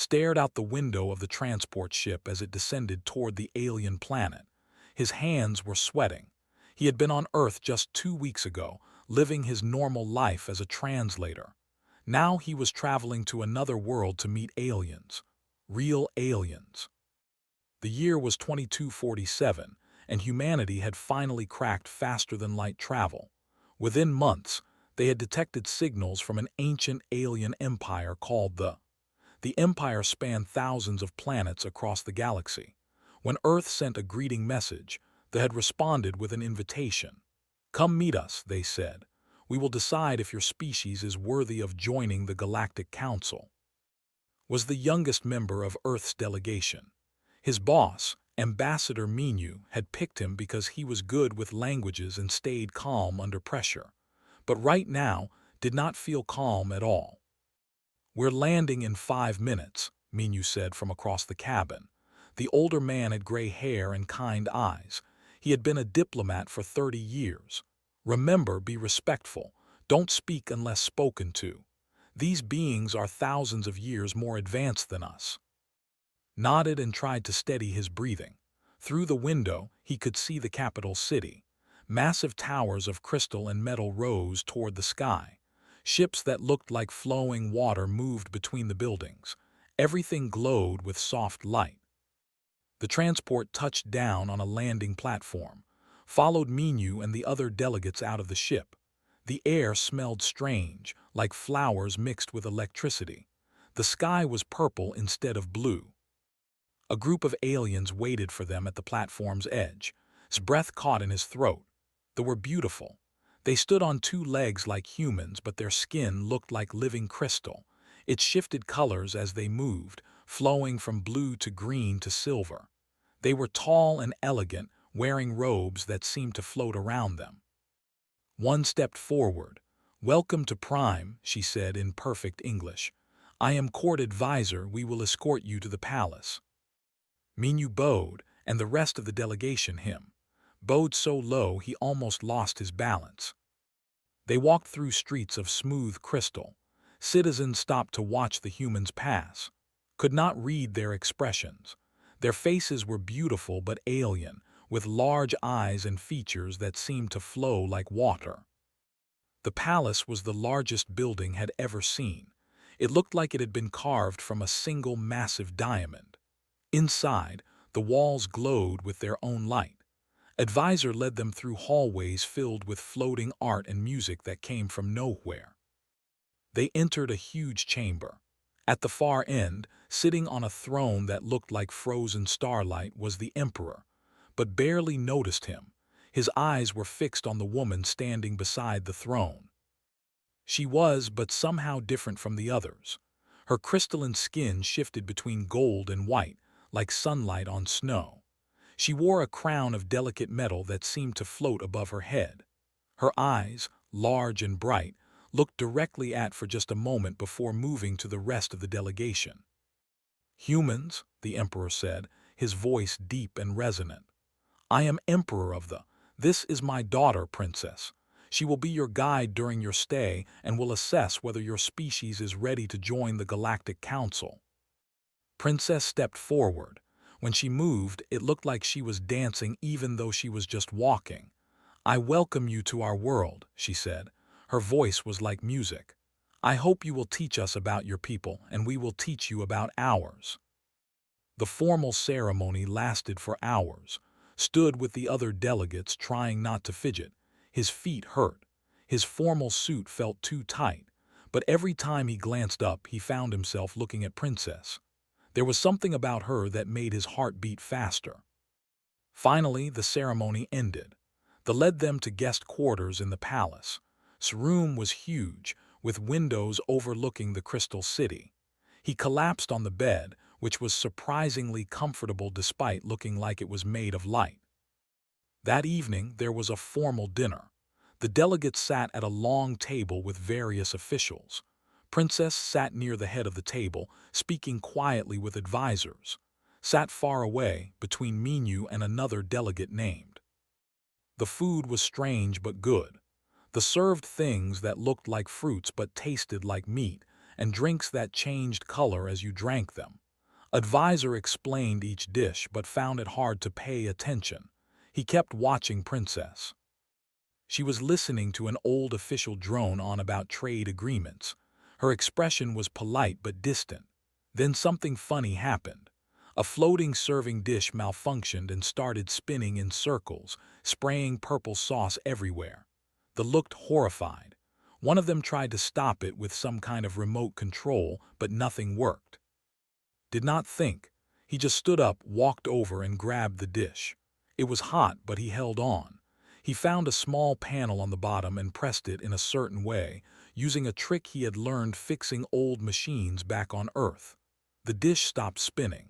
stared out the window of the transport ship as it descended toward the alien planet. His hands were sweating. He had been on Earth just 2 weeks ago, living his normal life as a translator. Now he was traveling to another world to meet aliens. Real aliens. The year was 2247, and humanity had finally cracked faster-than-light travel. Within months, they had detected signals from an ancient alien empire called the empire spanned thousands of planets across the galaxy. When Earth sent a greeting message, they had responded with an invitation. "Come meet us," they said. "We will decide if your species is worthy of joining the Galactic Council." Was the youngest member of Earth's delegation. His boss, Ambassador Minu, had picked him because he was good with languages and stayed calm under pressure. But right now, did not feel calm at all. "We're landing in 5 minutes," Minu said from across the cabin. The older man had gray hair and kind eyes. He had been a diplomat for 30 years. "Remember, be respectful. Don't speak unless spoken to. These beings are thousands of years more advanced than us." Nodded and tried to steady his breathing. Through the window, he could see the capital city. Massive towers of crystal and metal rose toward the sky. Ships that looked like flowing water moved between the buildings. Everything glowed with soft light. The transport touched down on a landing platform, followed Minu and the other delegates out of the ship. The air smelled strange, like flowers mixed with electricity. The sky was purple instead of blue. A group of aliens waited for them at the platform's edge. His breath caught in his throat. They were beautiful. They stood on 2 legs like humans, but their skin looked like living crystal. It shifted colors as they moved, flowing from blue to green to silver. They were tall and elegant, wearing robes that seemed to float around them. One stepped forward. "Welcome to Prime," she said in perfect English. "I am court advisor. We will escort you to the palace." Minu bowed, and the rest of the delegation bowed so low he almost lost his balance. They walked through streets of smooth crystal. Citizens stopped to watch the humans pass. Could not read their expressions. Their faces were beautiful but alien, with large eyes and features that seemed to flow like water. The palace was the largest building had ever seen. It looked like it had been carved from a single massive diamond. Inside, the walls glowed with their own light. Advisor led them through hallways filled with floating art and music that came from nowhere. They entered a huge chamber. At the far end, sitting on a throne that looked like frozen starlight, was the emperor, but barely noticed him. His eyes were fixed on the woman standing beside the throne. She was, but somehow different from the others. Her crystalline skin shifted between gold and white, like sunlight on snow. She wore a crown of delicate metal that seemed to float above her head. Her eyes, large and bright, looked directly at for just a moment before moving to the rest of the delegation. "Humans," the emperor said, his voice deep and resonant. "I am emperor of the. This is my daughter, princess. She will be your guide during your stay and will assess whether your species is ready to join the Galactic Council." Princess stepped forward. When she moved, it looked like she was dancing even though she was just walking. "I welcome you to our world," she said. Her voice was like music. "I hope you will teach us about your people, and we will teach you about ours." The formal ceremony lasted for hours. Stood with the other delegates, trying not to fidget. His feet hurt. His formal suit felt too tight. But every time he glanced up, he found himself looking at Princess. There was something about her that made his heart beat faster. Finally, the ceremony ended. They led them to guest quarters in the palace. His room was huge, with windows overlooking the crystal city. He collapsed on the bed, which was surprisingly comfortable despite looking like it was made of light. That evening, there was a formal dinner. The delegates sat at a long table with various officials. Princess sat near the head of the table, speaking quietly with advisors. Sat far away, between Minu and another delegate named. The food was strange but good. They served things that looked like fruits but tasted like meat, and drinks that changed color as you drank them. Advisor explained each dish but found it hard to pay attention. He kept watching Princess. She was listening to an old official drone on about trade agreements. Her expression was polite but distant. Then something funny happened. A floating serving dish malfunctioned and started spinning in circles, spraying purple sauce everywhere. They looked horrified. One of them tried to stop it with some kind of remote control, but nothing worked. Did not think. He just stood up, walked over, and grabbed the dish. It was hot, but he held on. He found a small panel on the bottom and pressed it in a certain way, using a trick he had learned fixing old machines back on Earth. The dish stopped spinning.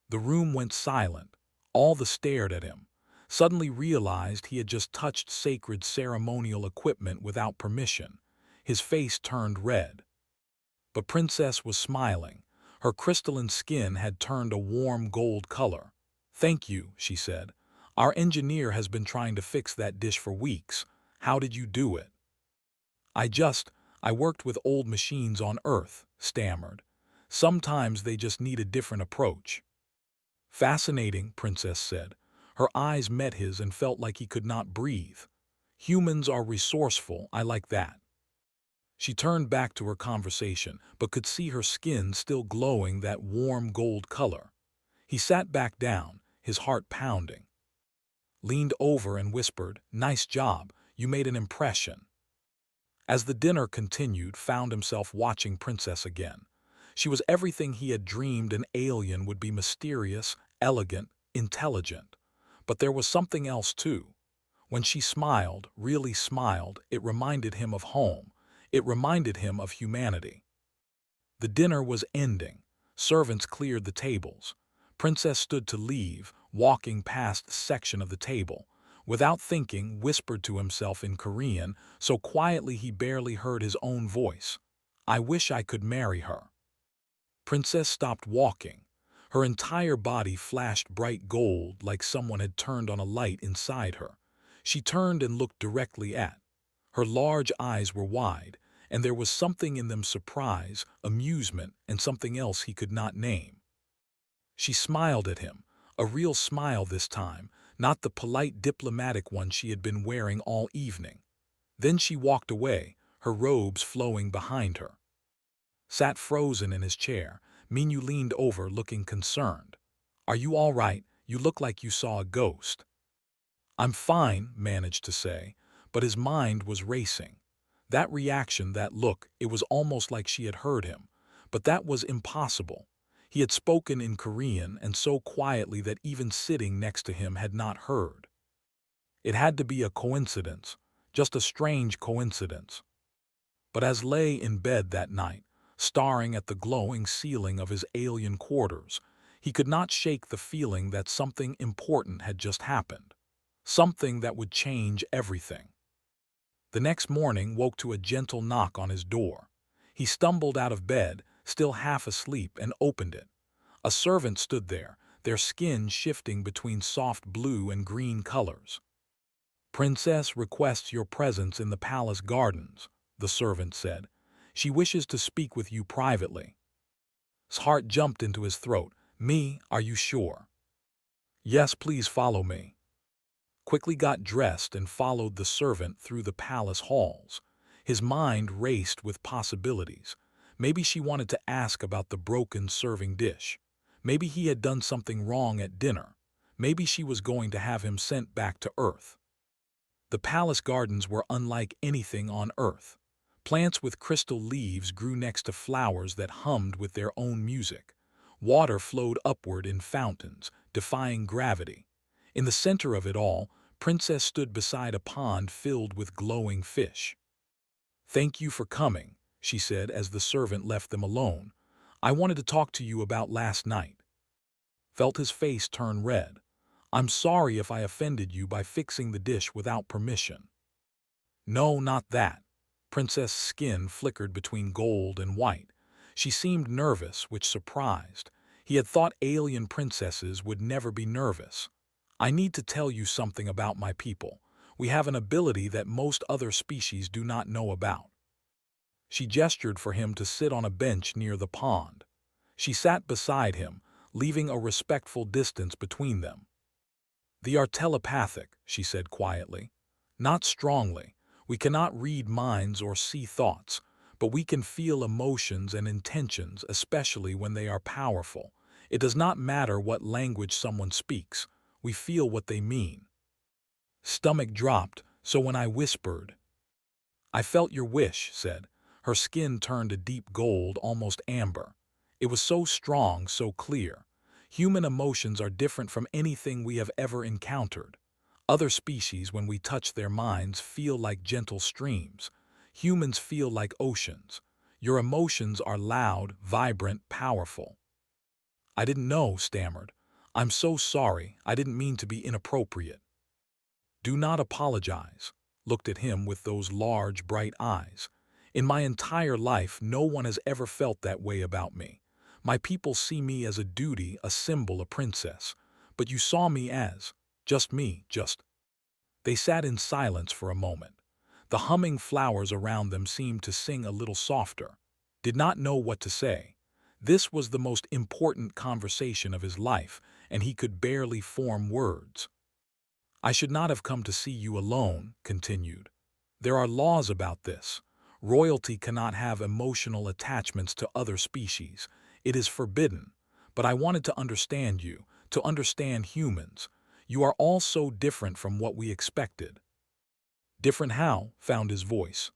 The room went silent. All stared at him. Suddenly realized he had just touched sacred ceremonial equipment without permission. His face turned red. But Princess was smiling. Her crystalline skin had turned a warm gold color. "Thank you," she said. "Our engineer has been trying to fix that dish for weeks. How did you do it?" I worked with old machines on Earth," stammered. "Sometimes they just need a different approach." "Fascinating," Princess said. Her eyes met his and felt like he could not breathe. "Humans are resourceful, I like that." She turned back to her conversation, but could see her skin still glowing that warm gold color. He sat back down, his heart pounding. Leaned over and whispered, "Nice job, you made an impression." As the dinner continued, found himself watching Princess again. She was everything he had dreamed an alien would be: mysterious, elegant, intelligent. But there was something else too. When she smiled, really smiled, it reminded him of home. It reminded him of humanity. The dinner was ending. Servants cleared the tables. Princess stood to leave, walking past the section of the table. Without thinking, whispered to himself in Korean, so quietly he barely heard his own voice. "I wish I could marry her." Princess stopped walking. Her entire body flashed bright gold like someone had turned on a light inside her. She turned and looked directly at. Her large eyes were wide, and there was something in them: surprise, amusement, and something else he could not name. She smiled at him, a real smile this time, not the polite diplomatic one she had been wearing all evening. Then she walked away, her robes flowing behind her. Sat frozen in his chair. Minyu leaned over, looking concerned. "Are you all right? You look like you saw a ghost." "I'm fine," managed to say, but his mind was racing. That reaction, that look, it was almost like she had heard him. But that was impossible. He had spoken in Korean, and so quietly that even sitting next to him had not heard. It had to be a coincidence, just a strange coincidence. But as lay in bed that night, staring at the glowing ceiling of his alien quarters, he could not shake the feeling that something important had just happened. Something that would change everything. The next morning woke to a gentle knock on his door. He stumbled out of bed, still half asleep, and opened it. A servant stood there, their skin shifting between soft blue and green colors. "Princess requests your presence in the palace gardens," the servant said. "She wishes to speak with you privately." His heart jumped into his throat. "Me, are you sure?" "Yes, please follow me." Quickly got dressed and followed the servant through the palace halls. His mind raced with possibilities. Maybe she wanted to ask about the broken serving dish. Maybe he had done something wrong at dinner. Maybe she was going to have him sent back to Earth. The palace gardens were unlike anything on Earth. Plants with crystal leaves grew next to flowers that hummed with their own music. Water flowed upward in fountains, defying gravity. In the center of it all, Princess stood beside a pond filled with glowing fish. "Thank you for coming," she said as the servant left them alone. "I wanted to talk to you about last night." Felt his face turn red. "I'm sorry if I offended you by fixing the dish without permission." "No, not that." Princess' skin flickered between gold and white. She seemed nervous, which surprised. He had thought alien princesses would never be nervous. "I need to tell you something about my people. We have an ability that most other species do not know about." She gestured for him to sit on a bench near the pond. She sat beside him, leaving a respectful distance between them. "They are telepathic," she said quietly. "Not strongly. We cannot read minds or see thoughts, but we can feel emotions and intentions, especially when they are powerful. It does not matter what language someone speaks. We feel what they mean." Stomach dropped, so when I whispered, "I felt your wish," said. Her skin turned a deep gold, almost amber. It was so strong, so clear. Human emotions are different from anything we have ever encountered. Other species, when we touch their minds, feel like gentle streams. Humans feel like oceans. Your emotions are loud, vibrant, powerful. "I didn't know," stammered. "I'm so sorry. I didn't mean to be inappropriate." "Do not apologize," looked at him with those large, bright eyes. "In my entire life, no one has ever felt that way about me. My people see me as a duty, a symbol, a princess. But you saw me as just me, just—" They sat in silence for a moment. The humming flowers around them seemed to sing a little softer. Did not know what to say. This was the most important conversation of his life, and he could barely form words. "I should not have come to see you alone," continued. "There are laws about this. Royalty cannot have emotional attachments to other species. It is forbidden. But I wanted to understand you, to understand humans. You are all so different from what we expected." "Different how?" found his voice.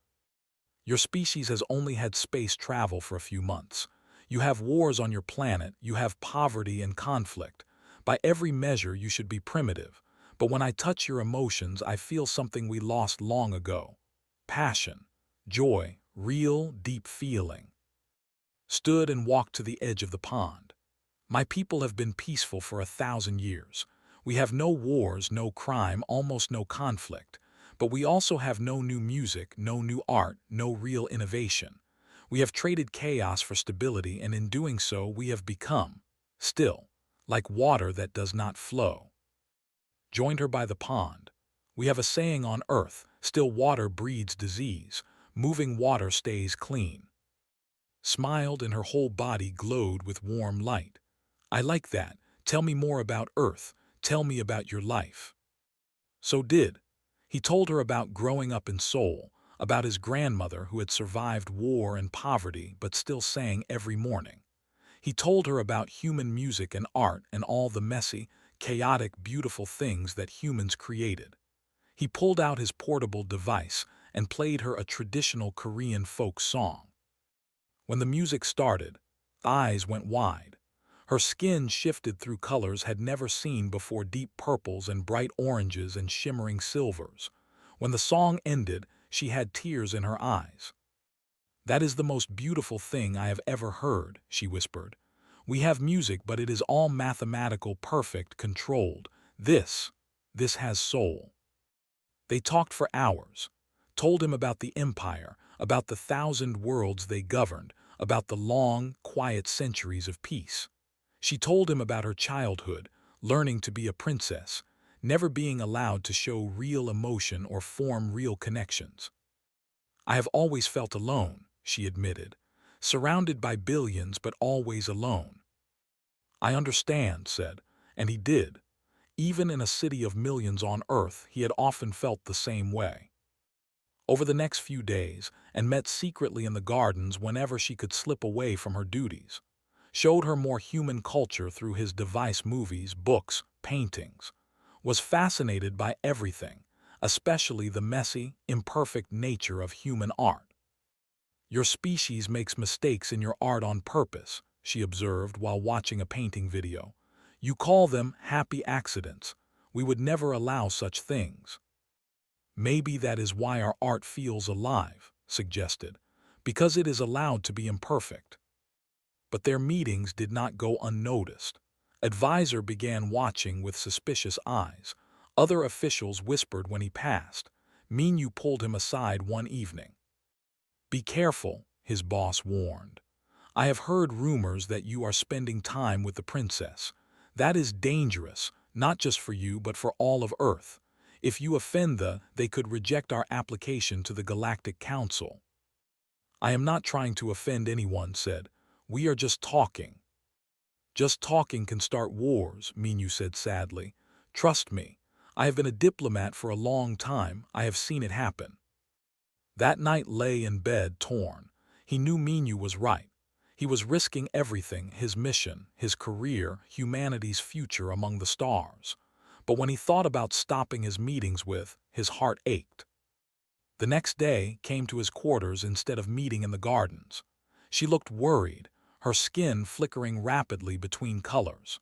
"Your species has only had space travel for a few months. You have wars on your planet, you have poverty and conflict. By every measure, you should be primitive. But when I touch your emotions, I feel something we lost long ago. Passion, joy, real, deep feeling." Stood and walked to the edge of the pond. "My people have been peaceful for 1,000 years. We have no wars, no crime, almost no conflict. But we also have no new music, no new art, no real innovation. We have traded chaos for stability, and in doing so we have become still, like water that does not flow." Joined her by the pond. "We have a saying on Earth, still water breeds disease. Moving water stays clean." Smiled and her whole body glowed with warm light. "I like that. Tell me more about Earth. Tell me about your life." So did. He told her about growing up in Seoul, about his grandmother who had survived war and poverty but still sang every morning. He told her about human music and art and all the messy, chaotic, beautiful things that humans created. He pulled out his portable device and played her a traditional Korean folk song. When the music started, eyes went wide. Her skin shifted through colors had never seen before, deep purples and bright oranges and shimmering silvers. When the song ended, she had tears in her eyes. "That is the most beautiful thing I have ever heard," she whispered. "We have music, but it is all mathematical, perfect, controlled. This has soul." They talked for hours, told him about the empire, about the 1,000 worlds they governed, about the long, quiet centuries of peace. She told him about her childhood, learning to be a princess, never being allowed to show real emotion or form real connections. "I have always felt alone," she admitted, "surrounded by billions but always alone." "I understand," said, and he did. Even in a city of millions on Earth, he had often felt the same way. Over the next few days, and met secretly in the gardens whenever she could slip away from her duties. Showed her more human culture through his device, movies, books, paintings. Was fascinated by everything, especially the messy, imperfect nature of human art. "Your species makes mistakes in your art on purpose," she observed while watching a painting video. "You call them happy accidents. We would never allow such things." "Maybe that is why our art feels alive," suggested, "because it is allowed to be imperfect." But their meetings did not go unnoticed. Advisor began watching with suspicious eyes. Other officials whispered when he passed. Minyu pulled him aside one evening. "Be careful," his boss warned. "I have heard rumors that you are spending time with the princess. That is dangerous, not just for you but for all of Earth. If you offend they could reject our application to the Galactic Council." I am not trying to offend anyone, said. We are just talking. Just talking can start wars, Minyu said sadly. Trust me. I have been a diplomat for a long time. I have seen it happen. That night lay in bed torn. He knew Minyu was right. He was risking everything, his mission, his career, humanity's future among the stars. But when he thought about stopping his meetings with, his heart ached. The next day came to his quarters instead of meeting in the gardens. She looked worried, her skin flickering rapidly between colors.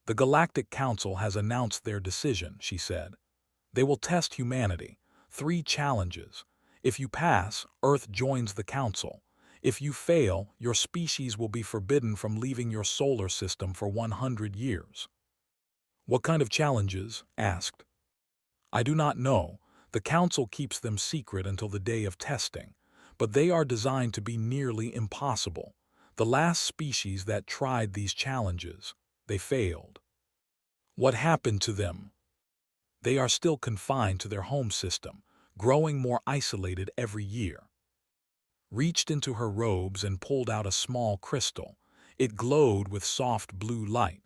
The Galactic Council has announced their decision, she said. They will test humanity. 3 challenges. If you pass, Earth joins the Council. If you fail, your species will be forbidden from leaving your solar system for 100 years. What kind of challenges? Asked. I do not know. The Council keeps them secret until the day of testing, but they are designed to be nearly impossible. The last species that tried these challenges, they failed. What happened to them? They are still confined to their home system, growing more isolated every year. Reached into her robes and pulled out a small crystal. It glowed with soft blue light.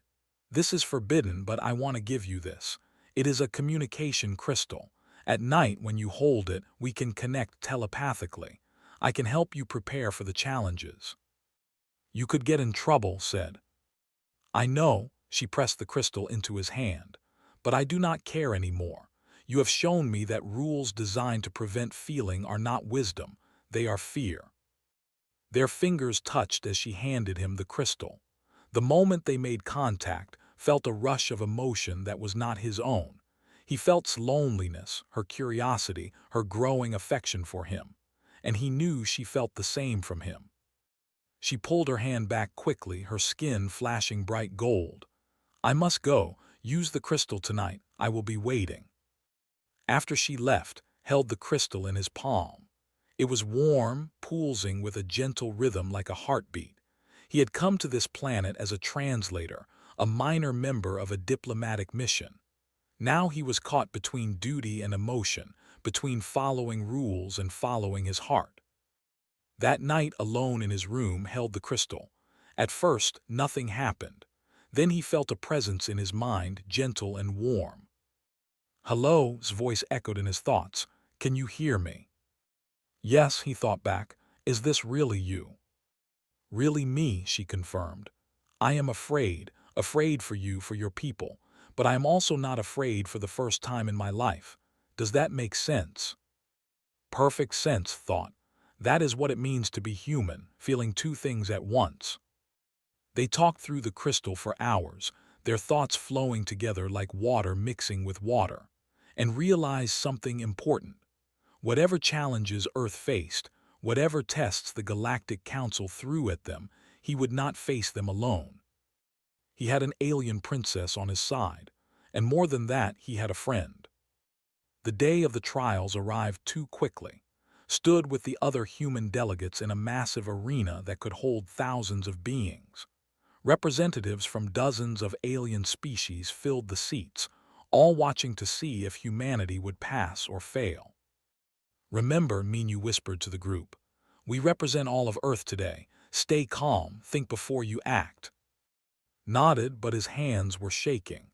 This is forbidden, but I want to give you this. It is a communication crystal. At night, when you hold it, we can connect telepathically. I can help you prepare for the challenges. You could get in trouble, said. I know, she pressed the crystal into his hand. But I do not care anymore. You have shown me that rules designed to prevent feeling are not wisdom, they are fear. Their fingers touched as she handed him the crystal. The moment they made contact, felt a rush of emotion that was not his own. He felt loneliness, her curiosity, her growing affection for him. And he knew she felt the same from him. She pulled her hand back quickly, her skin flashing bright gold. I must go. Use the crystal tonight. I will be waiting. After she left, held the crystal in his palm. It was warm, pulsing with a gentle rhythm like a heartbeat. He had come to this planet as a translator, a minor member of a diplomatic mission. Now he was caught between duty and emotion, between following rules and following his heart. That night, alone in his room, held the crystal. At first, nothing happened. Then he felt a presence in his mind, gentle and warm. Hello, his voice echoed in his thoughts. Can you hear me? Yes, he thought back. Is this really you? Really me, she confirmed. I am afraid for you, for your people, but I am also not afraid for the first time in my life. Does that make sense? Perfect sense, thought. That is what it means to be human, feeling 2 things at once. They talked through the crystal for hours, their thoughts flowing together like water mixing with water, and realized something important. Whatever challenges Earth faced, whatever tests the Galactic Council threw at them, he would not face them alone. He had an alien princess on his side, and more than that, he had a friend. The day of the trials arrived too quickly. Stood with the other human delegates in a massive arena that could hold thousands of beings. Representatives from dozens of alien species filled the seats, all watching to see if humanity would pass or fail. Remember, Minyu whispered to the group. We represent all of Earth today. Stay calm, think before you act. Nodded, but his hands were shaking.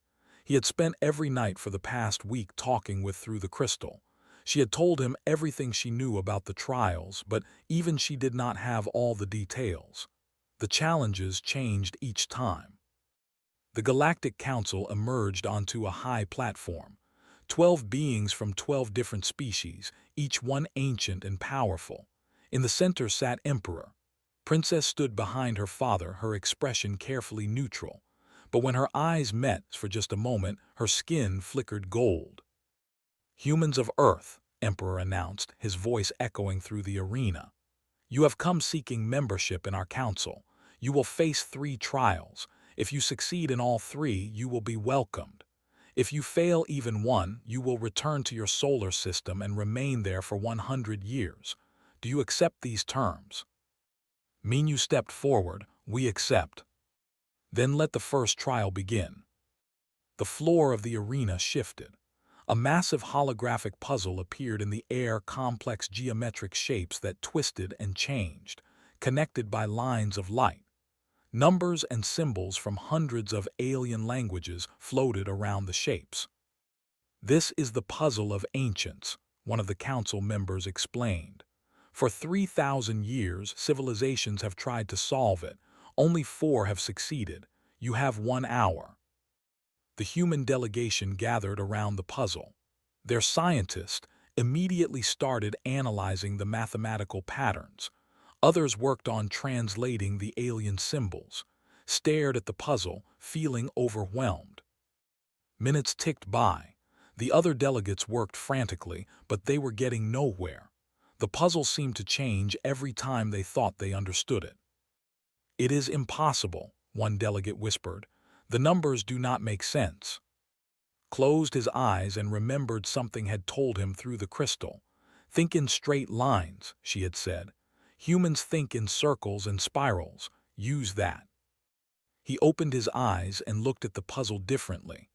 He had spent every night for the past week talking with through the crystal. She had told him everything she knew about the trials, but even she did not have all the details. The challenges changed each time. The Galactic Council emerged onto a high platform. 12 beings from 12 different species, each one ancient and powerful. In the center sat Emperor. Princess stood behind her father, her expression carefully neutral. But when her eyes met for just a moment, her skin flickered gold. Humans of Earth, Emperor announced, his voice echoing through the arena. You have come seeking membership in our council. You will face 3 trials. If you succeed in all 3, you will be welcomed. If you fail even one, you will return to your solar system and remain there for 100 years. Do you accept these terms? Minyu stepped forward. We accept. Then let the first trial begin. The floor of the arena shifted. A massive holographic puzzle appeared in the air, complex geometric shapes that twisted and changed, connected by lines of light. Numbers and symbols from hundreds of alien languages floated around the shapes. "This is the puzzle of ancients," one of the council members explained. "For 3,000 years, civilizations have tried to solve it. Only 4 have succeeded. You have 1 hour." The human delegation gathered around the puzzle. Their scientists immediately started analyzing the mathematical patterns. Others worked on translating the alien symbols, stared at the puzzle, feeling overwhelmed. Minutes ticked by. The other delegates worked frantically, but they were getting nowhere. The puzzle seemed to change every time they thought they understood it. "It is impossible," one delegate whispered. "The numbers do not make sense." Closed his eyes and remembered something had told him through the crystal. "Think in straight lines," she had said. "Humans think in circles and spirals. Use that." He opened his eyes and looked at the puzzle differently.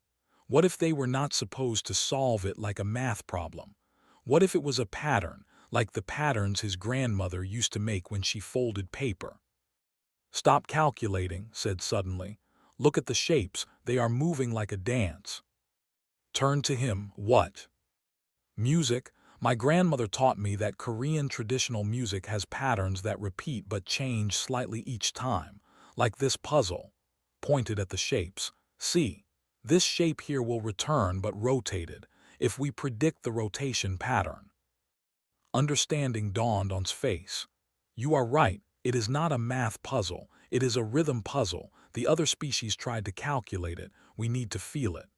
What if they were not supposed to solve it like a math problem? What if it was a pattern, like the patterns his grandmother used to make when she folded paper? "Stop calculating," said suddenly. "Look at the shapes. They are moving like a dance." Turned to him. "What?" "Music. My grandmother taught me that Korean traditional music has patterns that repeat but change slightly each time, like this puzzle." Pointed at the shapes. "See. This shape here will return but rotated, if we predict the rotation pattern." Understanding dawned on his face. "You are right. It is not a math puzzle. It is a rhythm puzzle. The other species tried to calculate it. We need to feel it."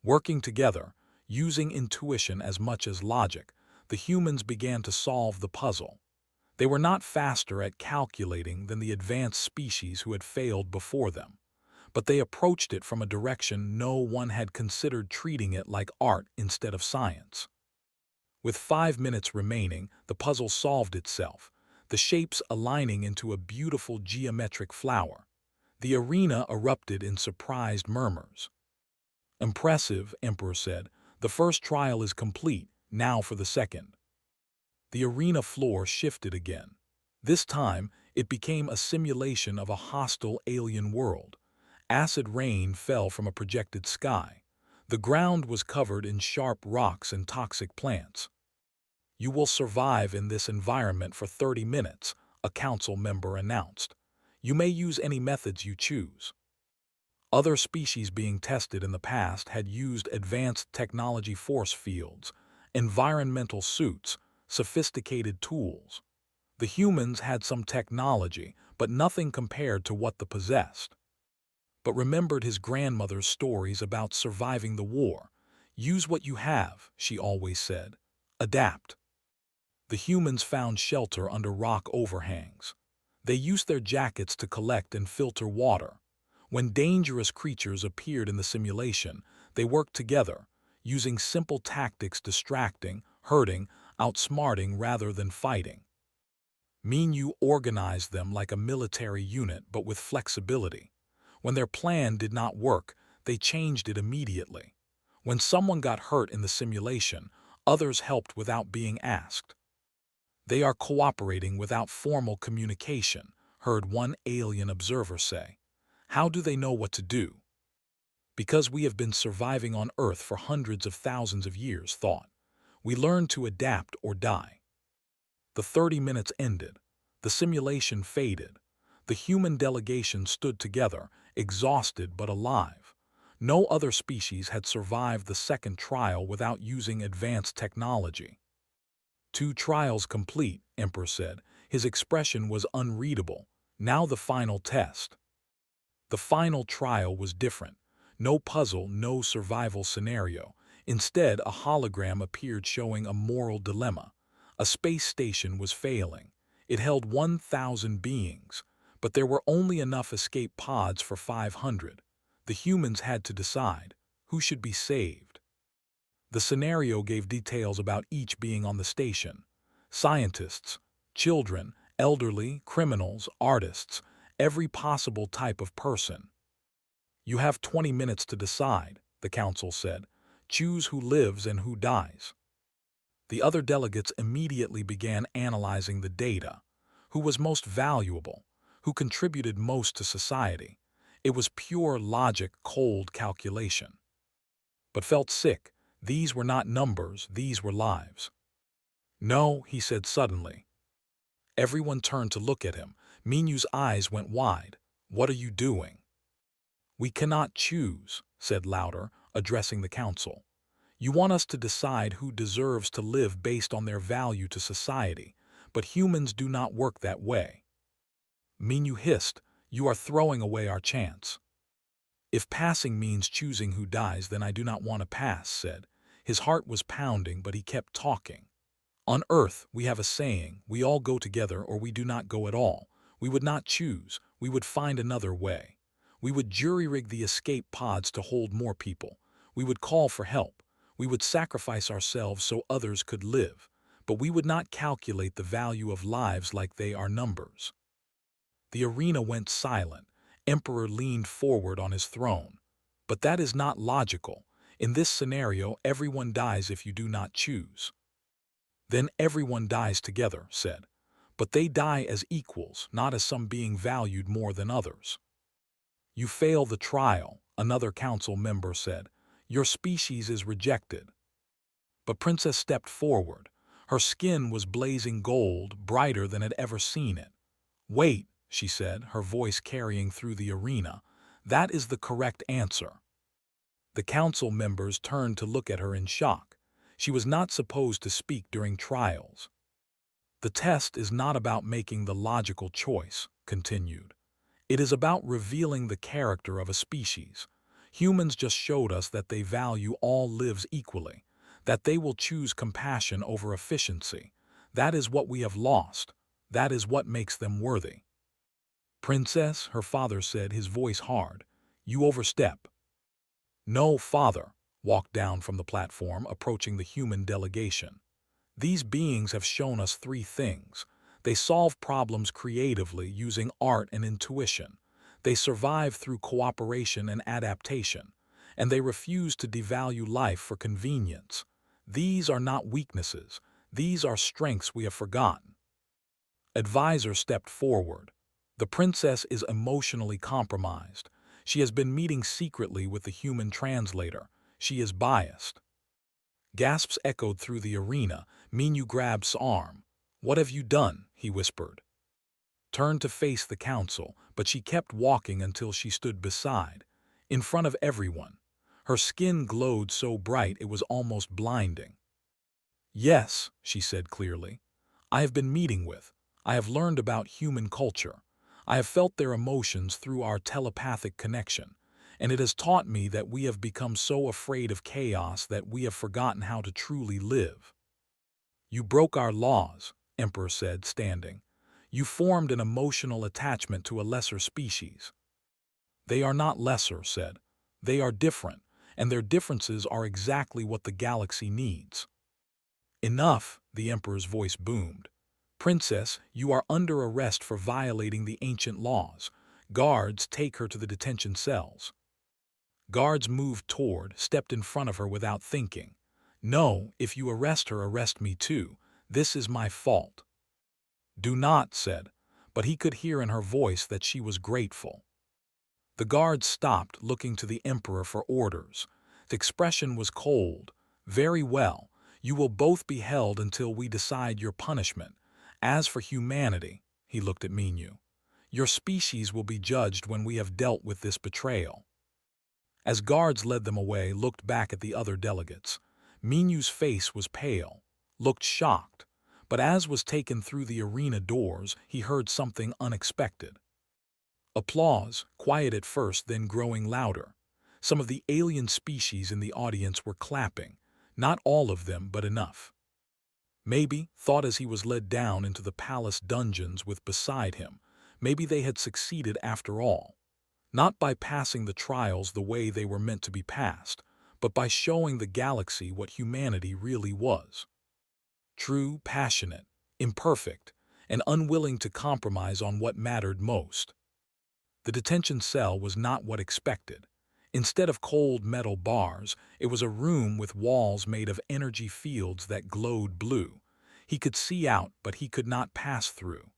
Working together, using intuition as much as logic, the humans began to solve the puzzle. They were not faster at calculating than the advanced species who had failed before them, but they approached it from a direction no one had considered, treating it like art instead of science. With 5 minutes remaining, the puzzle solved itself, the shapes aligning into a beautiful geometric flower. The arena erupted in surprised murmurs. "Impressive," Emperor said. "The first trial is complete. Now for the second." The arena floor shifted again. This time, it became a simulation of a hostile alien world. Acid rain fell from a projected sky. The ground was covered in sharp rocks and toxic plants. "You will survive in this environment for 30 minutes, a council member announced. "You may use any methods you choose." Other species being tested in the past had used advanced technology, force fields, environmental suits, sophisticated tools. The humans had some technology, but nothing compared to what they possessed. But remembered his grandmother's stories about surviving the war. "Use what you have," she always said. "Adapt." The humans found shelter under rock overhangs. They used their jackets to collect and filter water. When dangerous creatures appeared in the simulation, they worked together, using simple tactics, distracting, hurting, outsmarting rather than fighting. Minyu organized them like a military unit, but with flexibility. When their plan did not work, they changed it immediately. When someone got hurt in the simulation, others helped without being asked. "They are cooperating without formal communication," heard one alien observer say. "How do they know what to do?" "Because we have been surviving on Earth for hundreds of thousands of years," thought. "We learn to adapt or die." The 30 minutes ended. The simulation faded. The human delegation stood together, exhausted but alive. No other species had survived the second trial without using advanced technology. "2 trials complete," Emperor said. His expression was unreadable. "Now the final test." The final trial was different. No puzzle, no survival scenario. Instead, a hologram appeared showing a moral dilemma. A space station was failing. It held 1,000 beings, but there were only enough escape pods for 500. The humans had to decide who should be saved. The scenario gave details about each being on the station: scientists, children, elderly, criminals, artists, every possible type of person. "You have 20 minutes to decide," the council said. Choose who lives and who dies. The other delegates immediately began analyzing the data. Who was most valuable? Who contributed most to society? It was pure logic, cold calculation. But felt sick. These were not numbers, these were lives. No, he said suddenly. Everyone turned to look at him. Minyu's eyes went wide. What are you doing? We cannot choose, said Louder, addressing the council. You want us to decide who deserves to live based on their value to society, but humans do not work that way. Minyu hissed, you are throwing away our chance. If passing means choosing who dies, then I do not want to pass, said. His heart was pounding, but he kept talking. On Earth, we have a saying, we all go together or we do not go at all. We would not choose, we would find another way. We would jury-rig the escape pods to hold more people. We would call for help. We would sacrifice ourselves so others could live. But we would not calculate the value of lives like they are numbers. The arena went silent. Emperor leaned forward on his throne. But that is not logical. In this scenario, everyone dies if you do not choose. Then everyone dies together, said. But they die as equals, not as some being valued more than others. You fail the trial, another council member said. Your species is rejected. But Princess stepped forward. Her skin was blazing gold, brighter than had ever seen it. Wait, she said, her voice carrying through the arena. That is the correct answer. The council members turned to look at her in shock. She was not supposed to speak during trials. The test is not about making the logical choice, continued. It is about revealing the character of a species. Humans just showed us that they value all lives equally, that they will choose compassion over efficiency. That is what we have lost. That is what makes them worthy. Princess, her father said, his voice hard, you overstep. No, father, walked down from the platform, approaching the human delegation. These beings have shown us three things. They solve problems creatively using art and intuition. They survive through cooperation and adaptation. And they refuse to devalue life for convenience. These are not weaknesses. These are strengths we have forgotten. Advisor stepped forward. The princess is emotionally compromised. She has been meeting secretly with the human translator. She is biased. Gasps echoed through the arena. Minyu grabbed S's arm. What have you done? He whispered. Turned to face the council, but she kept walking until she stood beside, in front of everyone. Her skin glowed so bright it was almost blinding. Yes, she said clearly. I have been meeting with. I have learned about human culture. I have felt their emotions through our telepathic connection, and it has taught me that we have become so afraid of chaos that we have forgotten how to truly live. You broke our laws, Emperor said, standing. You formed an emotional attachment to a lesser species. They are not lesser, said. They are different, and their differences are exactly what the galaxy needs. Enough, the Emperor's voice boomed. Princess, you are under arrest for violating the ancient laws. Guards, take her to the detention cells. Guards moved toward, stepped in front of her without thinking. No, if you arrest her, arrest me too. This is my fault. Do not, said, but he could hear in her voice that she was grateful. The guards stopped, looking to the Emperor for orders. The expression was cold. Very well, you will both be held until we decide your punishment. As for humanity, he looked at Minyu, your species will be judged when we have dealt with this betrayal. As guards led them away, looked back at the other delegates. Minyu's face was pale, looked shocked, but as was taken through the arena doors, he heard something unexpected. Applause, quiet at first, then growing louder. Some of the alien species in the audience were clapping, not all of them, but enough. Maybe, thought as he was led down into the palace dungeons with beside him, maybe they had succeeded after all. Not by passing the trials the way they were meant to be passed, but by showing the galaxy what humanity really was. True, passionate, imperfect, and unwilling to compromise on what mattered most. The detention cell was not what expected. Instead of cold metal bars, it was a room with walls made of energy fields that glowed blue. He could see out, but he could not pass through.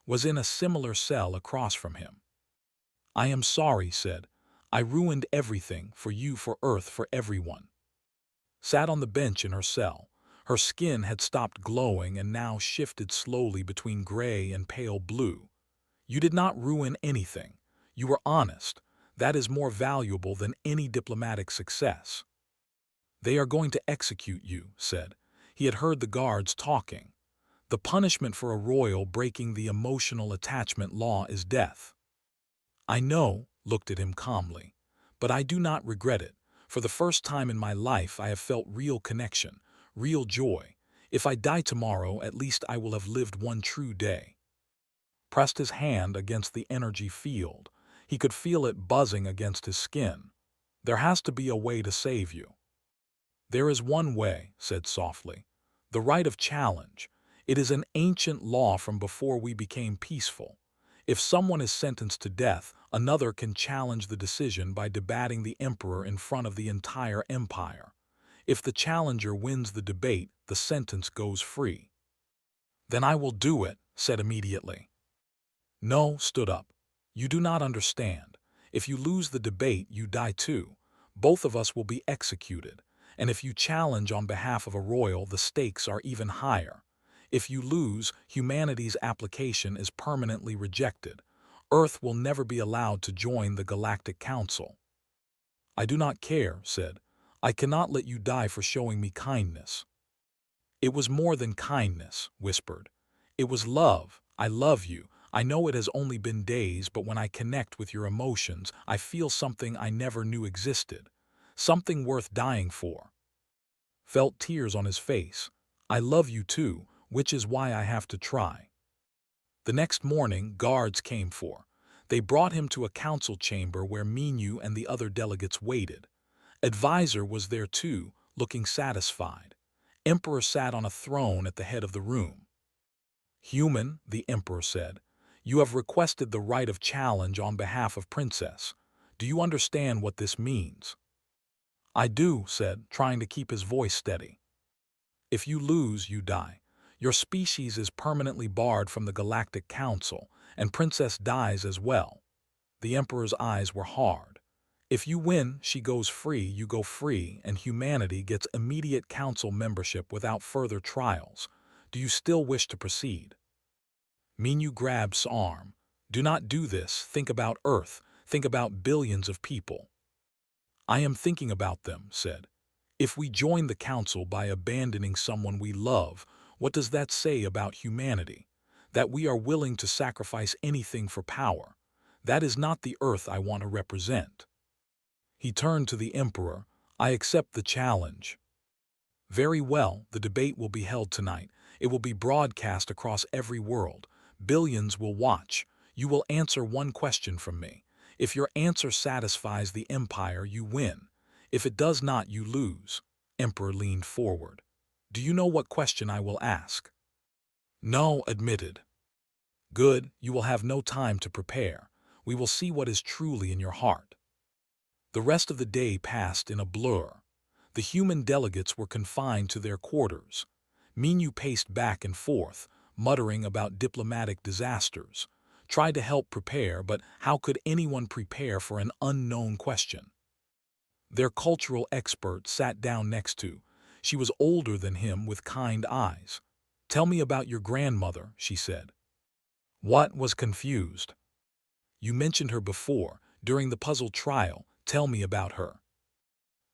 Was in a similar cell across from him. "I am sorry," said. "I ruined everything, for you, for Earth, for everyone." Sat on the bench in her cell. Her skin had stopped glowing and now shifted slowly between gray and pale blue. "You did not ruin anything. You were honest. That is more valuable than any diplomatic success." "They are going to execute you," said. He had heard the guards talking. "The punishment for a royal breaking the emotional attachment law is death." "I know," looked at him calmly, "but I do not regret it. For the first time in my life I have felt real connection, real joy. If I die tomorrow, at least I will have lived one true day." Pressed his hand against the energy field. He could feel it buzzing against his skin. "There has to be a way to save you." "There is one way," said softly. "The right of challenge. It is an ancient law from before we became peaceful. If someone is sentenced to death, another can challenge the decision by debating the emperor in front of the entire empire. If the challenger wins the debate, the sentence goes free." "Then I will do it," said immediately. "No," stood up. "You do not understand. If you lose the debate, you die too. Both of us will be executed. And if you challenge on behalf of a royal, the stakes are even higher. If you lose, humanity's application is permanently rejected. Earth will never be allowed to join the Galactic Council." "I do not care," said. "I cannot let you die for showing me kindness." "It was more than kindness," whispered. "It was love. I love you. I know it has only been days, but when I connect with your emotions, I feel something I never knew existed. Something worth dying for." Felt tears on his face. "I love you too, which is why I have to try." The next morning, guards came for. They brought him to a council chamber where Minu and the other delegates waited. Advisor was there too, looking satisfied. Emperor sat on a throne at the head of the room. "Human," the emperor said, "you have requested the right of challenge on behalf of Princess. Do you understand what this means?" "I do," said, trying to keep his voice steady. "If you lose, you die. Your species is permanently barred from the Galactic Council, and Princess dies as well." The emperor's eyes were hard. "If you win, she goes free, you go free, and humanity gets immediate council membership without further trials. Do you still wish to proceed?" Minu grabbed his arm. "Do not do this. Think about Earth. Think about billions of people." "I am thinking about them," said. "If we join the council by abandoning someone we love, what does that say about humanity? That we are willing to sacrifice anything for power. That is not the Earth I want to represent." He turned to the emperor. "I accept the challenge." "Very well, the debate will be held tonight. It will be broadcast across every world. Billions will watch. You will answer one question from me. If your answer satisfies the empire, you win. If it does not, you lose." Emperor leaned forward. "Do you know what question I will ask?" "No," admitted. "Good, you will have no time to prepare. We will see what is truly in your heart." The rest of the day passed in a blur. The human delegates were confined to their quarters. Minu paced back and forth, muttering about diplomatic disasters. Tried to help prepare, but how could anyone prepare for an unknown question? Their cultural expert sat down next to. She was older than him with kind eyes. "Tell me about your grandmother," she said. What was confused? "You mentioned her before, during the puzzle trial. Tell me about her."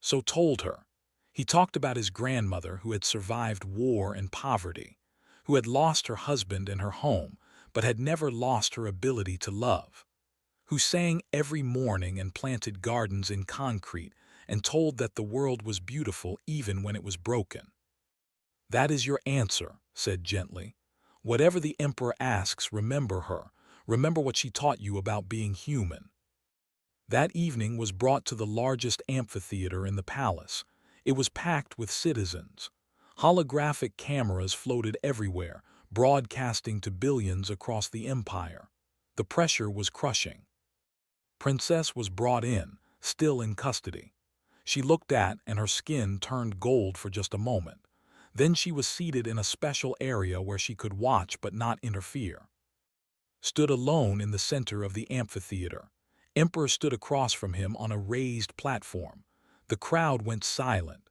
So told her. He talked about his grandmother who had survived war and poverty, who had lost her husband and her home, but had never lost her ability to love, who sang every morning and planted gardens in concrete and told that the world was beautiful even when it was broken. "That is your answer," said gently. "Whatever the emperor asks, remember her. Remember what she taught you about being human." That evening was brought to the largest amphitheater in the palace. It was packed with citizens. Holographic cameras floated everywhere, broadcasting to billions across the empire. The pressure was crushing. Princess was brought in, still in custody. She looked at, and her skin turned gold for just a moment. Then she was seated in a special area where she could watch but not interfere. Stood alone in the center of the amphitheater. Emperor stood across from him on a raised platform. The crowd went silent.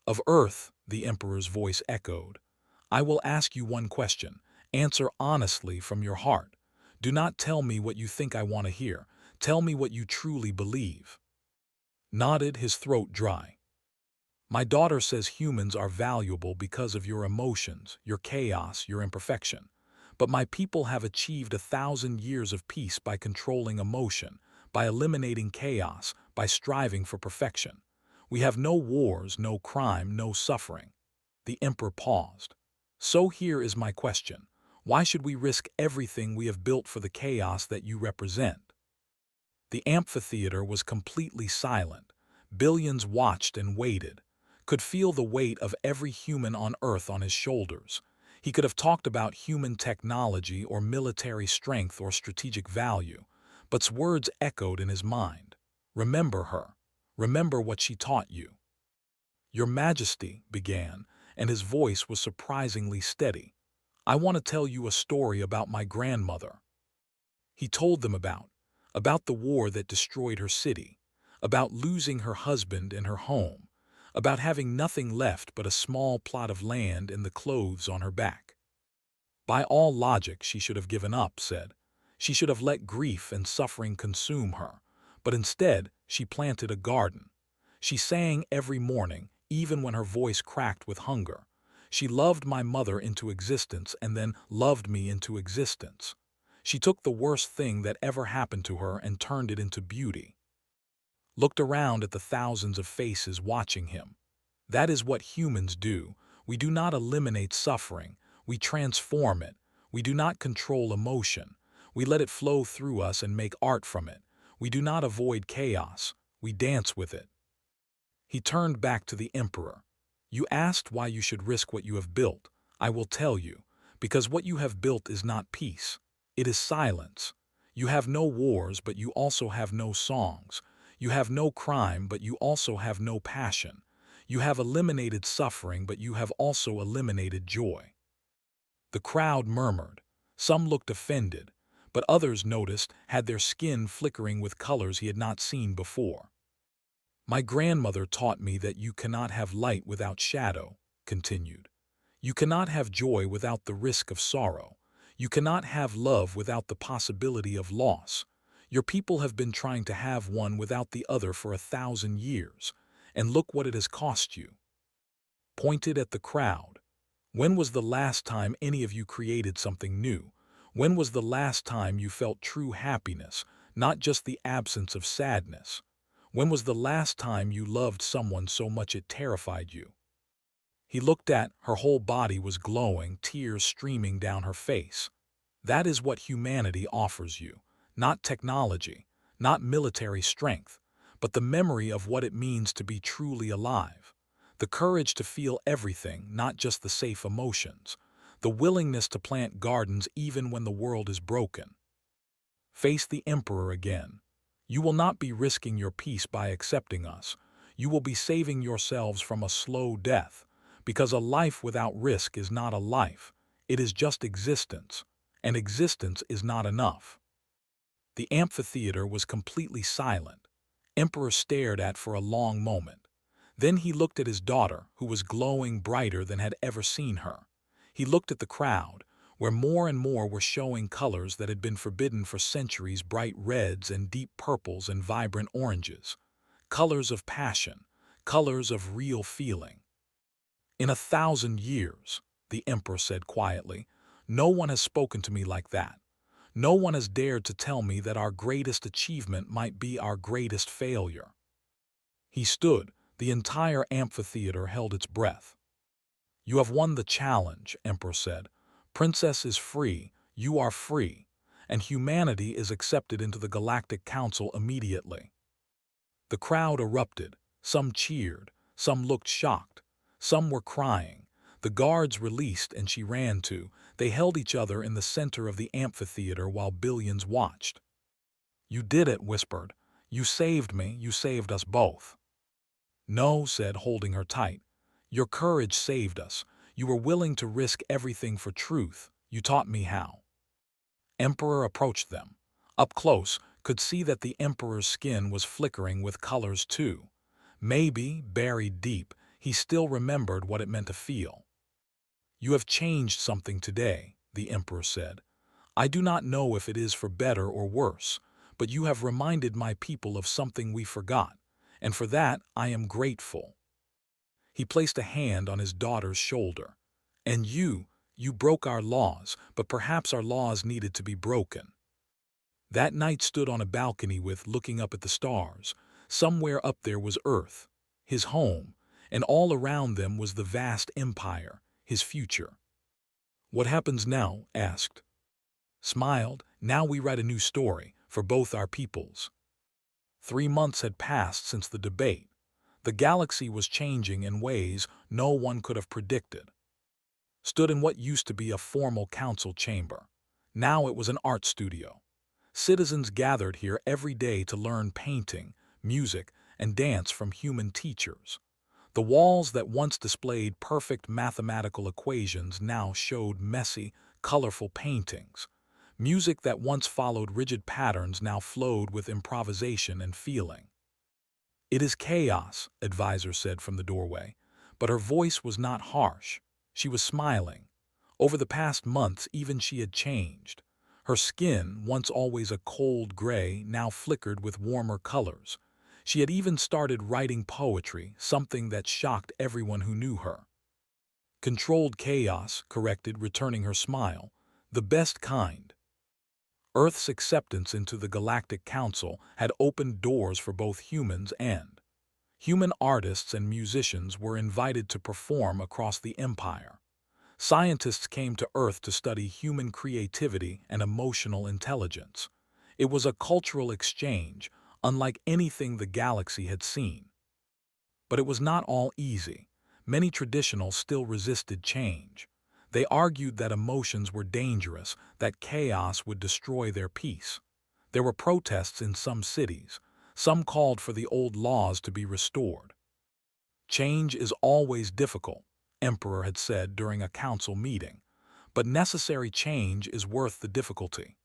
Of Earth, the Emperor's voice echoed. I will ask you one question. Answer honestly from your heart. Do not tell me what you think I want to hear. Tell me what you truly believe. Nodded, his throat dry. My daughter says humans are valuable because of your emotions, your chaos, your imperfection. But my people have achieved 1,000 years of peace by controlling emotion, by eliminating chaos, by striving for perfection. We have no wars, no crime, no suffering. The Emperor paused. So here is my question. Why should we risk everything we have built for the chaos that you represent? The amphitheater was completely silent. Billions watched and waited, could feel the weight of every human on Earth on his shoulders. He could have talked about human technology or military strength or strategic value, but words echoed in his mind. Remember her. Remember what she taught you. Your Majesty, began, and his voice was surprisingly steady. I want to tell you a story about my grandmother. He told them about the war that destroyed her city, about losing her husband and her home, about having nothing left but a small plot of land and the clothes on her back. By all logic, she should have given up, said. She should have let grief and suffering consume her, but instead she planted a garden. She sang every morning, even when her voice cracked with hunger. She loved my mother into existence and then loved me into existence. She took the worst thing that ever happened to her and turned it into beauty. Looked around at the thousands of faces watching him. That is what humans do. We do not eliminate suffering. We transform it. We do not control emotion. We let it flow through us and make art from it. We do not avoid chaos. We dance with it. He turned back to the Emperor. You asked why you should risk what you have built. I will tell you. Because what you have built is not peace. It is silence. You have no wars, but you also have no songs. You have no crime, but you also have no passion. You have eliminated suffering, but you have also eliminated joy. The crowd murmured. Some looked offended, but others noticed had their skin flickering with colors he had not seen before. My grandmother taught me that you cannot have light without shadow, continued. You cannot have joy without the risk of sorrow. You cannot have love without the possibility of loss. Your people have been trying to have one without the other for 1,000 years, and look what it has cost you. Pointed at the crowd. When was the last time any of you created something new? When was the last time you felt true happiness, not just the absence of sadness? When was the last time you loved someone so much it terrified you? He looked at her. Whole body was glowing, tears streaming down her face. That is what humanity offers you. Not technology, not military strength, but the memory of what it means to be truly alive. The courage to feel everything, not just the safe emotions. The willingness to plant gardens even when the world is broken. Face the Emperor again. You will not be risking your peace by accepting us. You will be saving yourselves from a slow death, because a life without risk is not a life. It is just existence, and existence is not enough. The amphitheater was completely silent. Emperor stared at for a long moment. Then he looked at his daughter, who was glowing brighter than had ever seen her. He looked at the crowd, where more and more were showing colors that had been forbidden for centuries, bright reds and deep purples and vibrant oranges. Colors of passion, colors of real feeling. In 1,000 years, the Emperor said quietly, no one has spoken to me like that. No one has dared to tell me that our greatest achievement might be our greatest failure. He stood. The entire amphitheater held its breath. You have won the challenge, Emperor said. Princess is free, you are free, and humanity is accepted into the Galactic Council immediately. The crowd erupted. Some cheered, some looked shocked, some were crying. The guards released and she ran to. They held each other in the center of the amphitheater while billions watched. You did it, whispered. You saved me, you saved us both. No, said, holding her tight. Your courage saved us. You were willing to risk everything for truth. You taught me how. Emperor approached them. Up close, could see that the Emperor's skin was flickering with colors too. Maybe, buried deep, he still remembered what it meant to feel. You have changed something today, the Emperor said. I do not know if it is for better or worse, but you have reminded my people of something we forgot, and for that I am grateful. He placed a hand on his daughter's shoulder. And you broke our laws, but perhaps our laws needed to be broken. That knight stood on a balcony looking up at the stars. Somewhere up there was Earth, his home, and all around them was the vast empire, his future. What happens now? Asked. Smiled. Now we write a new story, for both our peoples. 3 months had passed since the debate. The galaxy was changing in ways no one could have predicted. Stood in what used to be a formal council chamber. Now it was an art studio. Citizens gathered here every day to learn painting, music, and dance from human teachers. The walls that once displayed perfect mathematical equations now showed messy, colorful paintings. Music that once followed rigid patterns now flowed with improvisation and feeling. It is chaos, advisor said from the doorway, but her voice was not harsh. She was smiling. Over the past months, even she had changed. Her skin, once always a cold gray, now flickered with warmer colors. She had even started writing poetry, something that shocked everyone who knew her. Controlled chaos, corrected, returning her smile. The best kind. Earth's acceptance into the Galactic Council had opened doors for both humans and human artists and musicians were invited to perform across the empire. Scientists came to Earth to study human creativity and emotional intelligence. It was a cultural exchange, unlike anything the galaxy had seen. But it was not all easy. Many traditionals still resisted change. They argued that emotions were dangerous, that chaos would destroy their peace. There were protests in some cities. Some called for the old laws to be restored. Change is always difficult, Emperor had said during a council meeting, but necessary change is worth the difficulty.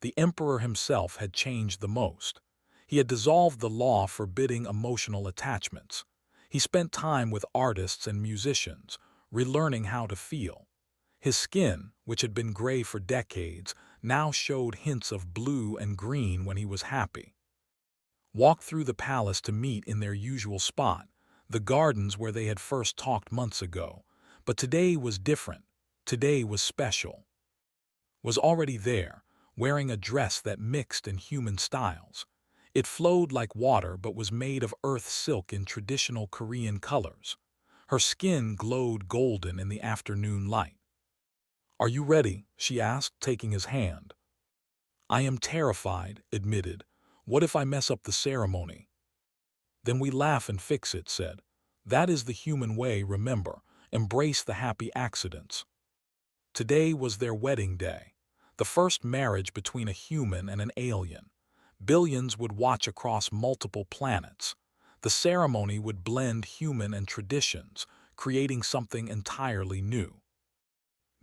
The Emperor himself had changed the most. He had dissolved the law forbidding emotional attachments. He spent time with artists and musicians, relearning how to feel. His skin, which had been gray for decades, now showed hints of blue and green when he was happy. Walked through the palace to meet in their usual spot, the gardens where they had first talked months ago. But today was different. Today was special. Was already there, wearing a dress that mixed in human styles. It flowed like water but was made of earth silk in traditional Korean colors. Her skin glowed golden in the afternoon light. Are you ready? She asked, taking his hand. I am terrified, admitted. What if I mess up the ceremony? Then we laugh and fix it, said. That is the human way, remember. Embrace the happy accidents. Today was their wedding day, the first marriage between a human and an alien. Billions would watch across multiple planets. The ceremony would blend human and traditions, creating something entirely new.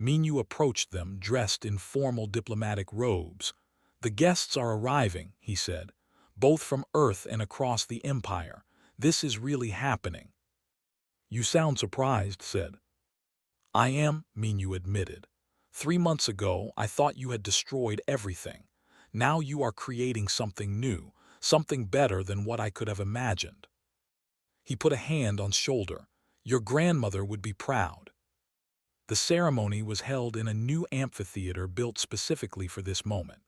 Minyu approached them, dressed in formal diplomatic robes. The guests are arriving, he said, both from Earth and across the Empire. This is really happening. You sound surprised, said. I am, Minyu admitted. 3 months ago, I thought you had destroyed everything. Now you are creating something new, something better than what I could have imagined. He put a hand on shoulder. Your grandmother would be proud. The ceremony was held in a new amphitheater built specifically for this moment.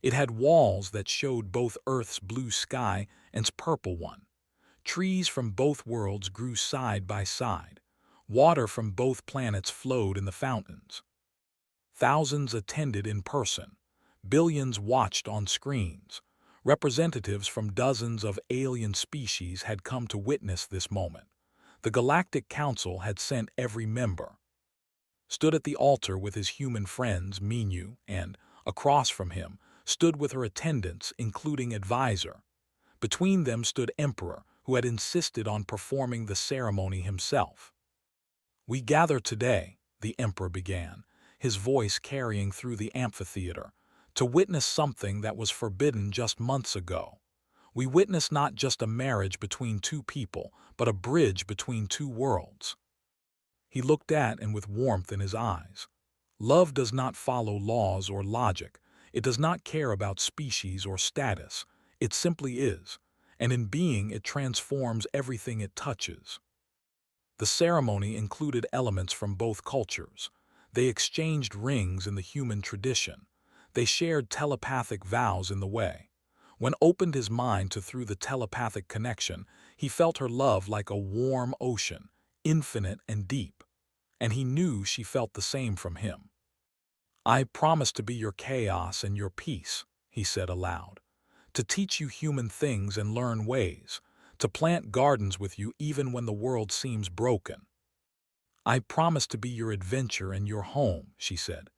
It had walls that showed both Earth's blue sky and its purple one. Trees from both worlds grew side by side. Water from both planets flowed in the fountains. Thousands attended in person. Billions watched on screens. Representatives from dozens of alien species had come to witness this moment. The Galactic Council had sent every member. Stood at the altar with his human friends, Minyu, and, across from him, stood with her attendants, including advisor. Between them stood Emperor, who had insisted on performing the ceremony himself. "We gather today," the Emperor began, his voice carrying through the amphitheater, "to witness something that was forbidden just months ago. We witness not just a marriage between two people, but a bridge between two worlds." He looked at and with warmth in his eyes. Love does not follow laws or logic. It does not care about species or status. It simply is, and in being it transforms everything it touches. The ceremony included elements from both cultures. They exchanged rings in the human tradition. They shared telepathic vows in the way. When opened his mind to through the telepathic connection, he felt her love like a warm ocean, infinite and deep. And he knew she felt the same from him. "I promise to be your chaos and your peace," he said aloud. "To teach you human things and learn ways. To plant gardens with you even when the world seems broken." "I promise to be your adventure and your home," she said.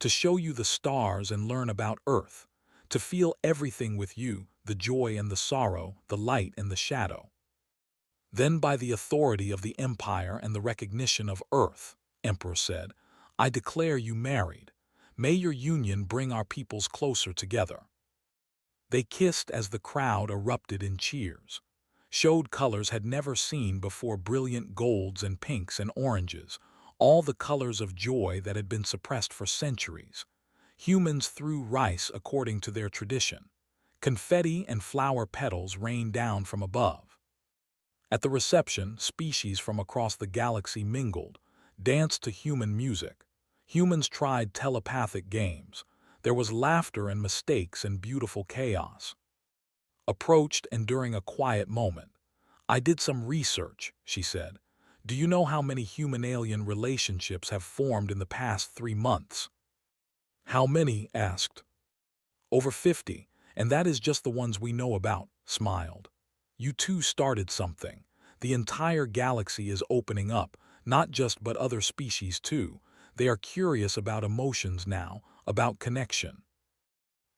"To show you the stars and learn about Earth. To feel everything with you, the joy and the sorrow, the light and the shadow." "Then by the authority of the Empire and the recognition of Earth," Emperor said, "I declare you married. May your union bring our peoples closer together." They kissed as the crowd erupted in cheers. Showed colors had never seen before, brilliant golds and pinks and oranges, all the colors of joy that had been suppressed for centuries. Humans threw rice according to their tradition. Confetti and flower petals rained down from above. At the reception, species from across the galaxy mingled, danced to human music. Humans tried telepathic games. There was laughter and mistakes and beautiful chaos. Approached and during a quiet moment. "I did some research," she said. "Do you know how many human-alien relationships have formed in the past 3 months?" "How many?" asked. "Over 50, and that is just the ones we know about," smiled. "You two started something. The entire galaxy is opening up, not just but other species too. They are curious about emotions now, about connection."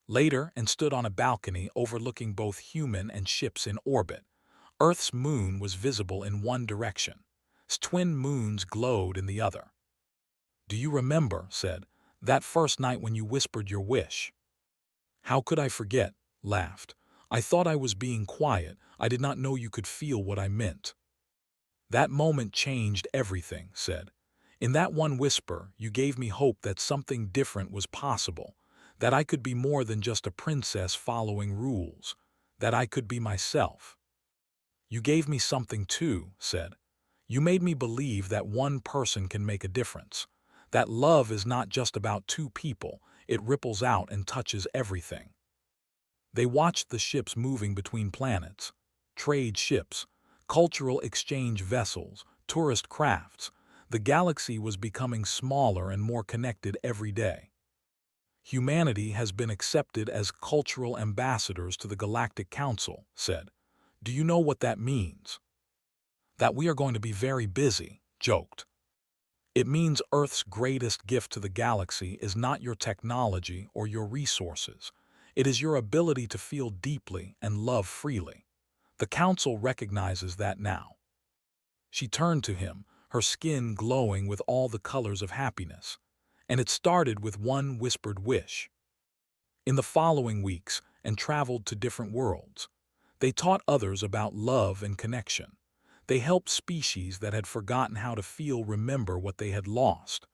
Later, and stood on a balcony overlooking both human and ships in orbit. Earth's moon was visible in one direction. Twin moons glowed in the other. "Do you remember," said, "that first night when you whispered your wish?" "How could I forget?" laughed. "I thought I was being quiet. I did not know you could feel what I meant." "That moment changed everything," said. "In that one whisper, you gave me hope that something different was possible, that I could be more than just a princess following rules, that I could be myself." "You gave me something too," said. "You made me believe that one person can make a difference, that love is not just about two people, it ripples out and touches everything." They watched the ships moving between planets, trade ships, cultural exchange vessels, tourist crafts. The galaxy was becoming smaller and more connected every day. "Humanity has been accepted as cultural ambassadors to the Galactic Council," said. "Do you know what that means?" "That we are going to be very busy," joked. "It means Earth's greatest gift to the galaxy is not your technology or your resources. It is your ability to feel deeply and love freely. The Council recognizes that now." She turned to him, her skin glowing with all the colors of happiness. "And it started with one whispered wish." In the following weeks, and traveled to different worlds. They taught others about love and connection. They helped species that had forgotten how to feel remember what they had lost.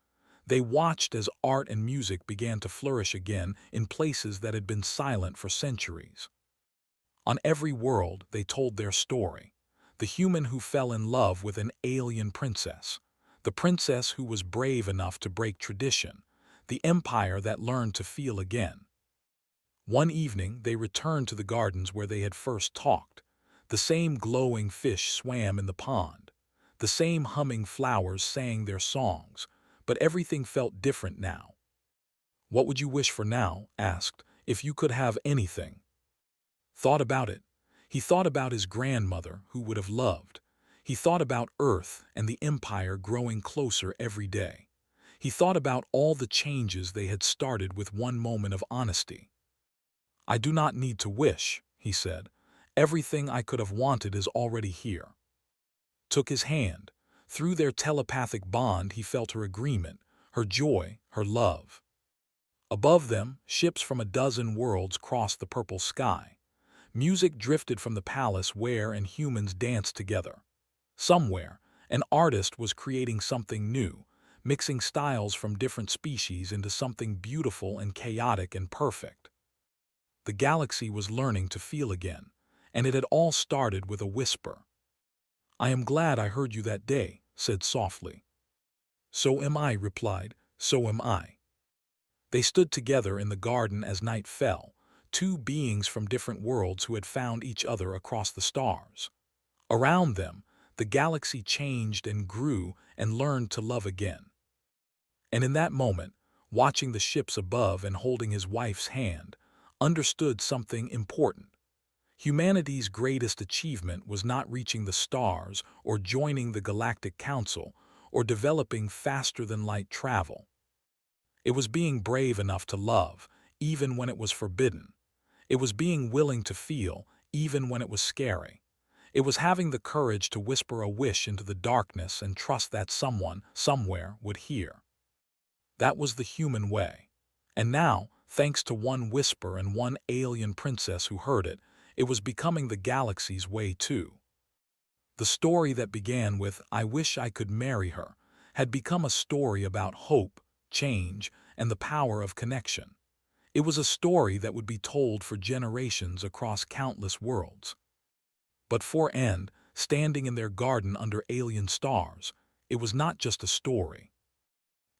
They watched as art and music began to flourish again in places that had been silent for centuries. On every world, they told their story. The human who fell in love with an alien princess. The princess who was brave enough to break tradition. The empire that learned to feel again. One evening, they returned to the gardens where they had first talked. The same glowing fish swam in the pond. The same humming flowers sang their songs, but everything felt different now. "What would you wish for now?" asked, "if you could have anything?" Thought about it. He thought about his grandmother, who would have loved. He thought about Earth and the Empire growing closer every day. He thought about all the changes they had started with one moment of honesty. "I do not need to wish," he said, Everything I could have wanted is already here. Took his hand. Through their telepathic bond he felt her agreement, her joy, her love. Above them, ships from a dozen worlds crossed the purple sky. Music drifted from the palace where and humans danced together. Somewhere, an artist was creating something new, mixing styles from different species into something beautiful and chaotic and perfect. The galaxy was learning to feel again, and it had all started with a whisper. "I am glad I heard you that day," said softly. "So am I," replied, "so am I." They stood together in the garden as night fell, two beings from different worlds who had found each other across the stars. Around them, the galaxy changed and grew and learned to love again. And in that moment, watching the ships above and holding his wife's hand, understood something important. Humanity's greatest achievement was not reaching the stars or joining the Galactic Council or developing faster-than-light travel. It was being brave enough to love, even when it was forbidden. It was being willing to feel, even when it was scary. It was having the courage to whisper a wish into the darkness and trust that someone, somewhere, would hear. That was the human way. And now, thanks to one whisper and one alien princess who heard it, it was becoming the galaxy's way too. The story that began with "I wish I could marry her" had become a story about hope, change, and the power of connection. It was a story that would be told for generations across countless worlds. But for End, standing in their garden under alien stars, it was not just a story.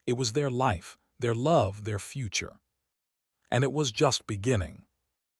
It was their life, their love, their future. And it was just beginning.